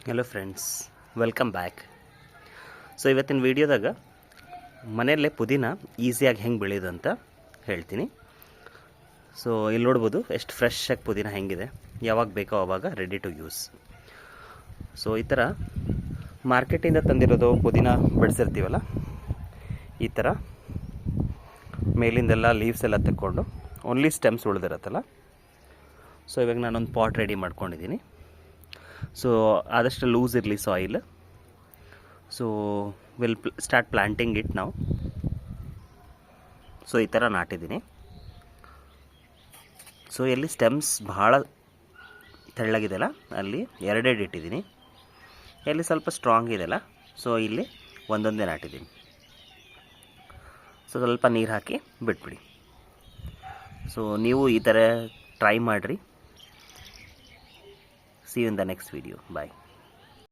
Hello friends, welcome back. So ಇವತ್ತಿನ ವೀಡಿಯೋದಾಗ ಮನೆಯಲ್ಲೇ ಪುದೀನ ಈಸಿಯಾಗಿ ಹೆಂಗೆ ಬೆಳೆಯೋದು ಅಂತ ಹೇಳ್ತೀನಿ. ಸೊ ಇಲ್ಲಿ ನೋಡ್ಬೋದು ಎಷ್ಟು ಫ್ರೆಶ್ ಆಗಿ ಪುದೀನ ಹೆಂಗಿದೆ, ಯಾವಾಗ ಬೇಕೋ ಆವಾಗ ರೆಡಿ ಟು ಯೂಸ್. ಸೊ ಈ ಥರ ಮಾರ್ಕೆಟಿಂದ ತಂದಿರೋದು ಪುದೀನ ಬೆಳೆಸಿರ್ತೀವಲ್ಲ, ಈ ಥರ ಮೇಲಿಂದೆಲ್ಲ ಲೀವ್ಸ್ ಎಲ್ಲ ತೆಕ್ಕೊಂಡು ಓನ್ಲಿ ಸ್ಟೆಮ್ಸ್ ಉಳಿದಿರತ್ತಲ್ಲ. ಸೊ ಇವಾಗ ನಾನೊಂದು ಪಾಟ್ ರೆಡಿ ಮಾಡ್ಕೊಂಡಿದ್ದೀನಿ. ಸೊ ಆದಷ್ಟು ಲೂಸ್ ಇರಲಿ soil. So will start planting it ನಾವು. ಸೊ ಈ ಥರ ನಾಟಿದ್ದೀನಿ. ಸೊ ಎಲ್ಲಿ ಸ್ಟೆಮ್ಸ್ ಭಾಳ ತೆಳ್ಳಗಿದೆಯಲ್ಲ ಅಲ್ಲಿ ಎರಡೆರಡು ಇಟ್ಟಿದ್ದೀನಿ. ಎಲ್ಲಿ ಸ್ವಲ್ಪ ಸ್ಟ್ರಾಂಗ್ ಇದೆಯಲ್ಲ ಸೊ ಇಲ್ಲಿ ಒಂದೊಂದೇ ನಾಟಿದ್ದೀನಿ. ಸೊ ಸ್ವಲ್ಪ ನೀರು ಹಾಕಿ ಬಿಟ್ಬಿಡಿ. ಸೊ ನೀವು ಈ ಥರ ಟ್ರೈ ಮಾಡಿರಿ. See you in the next video. Bye.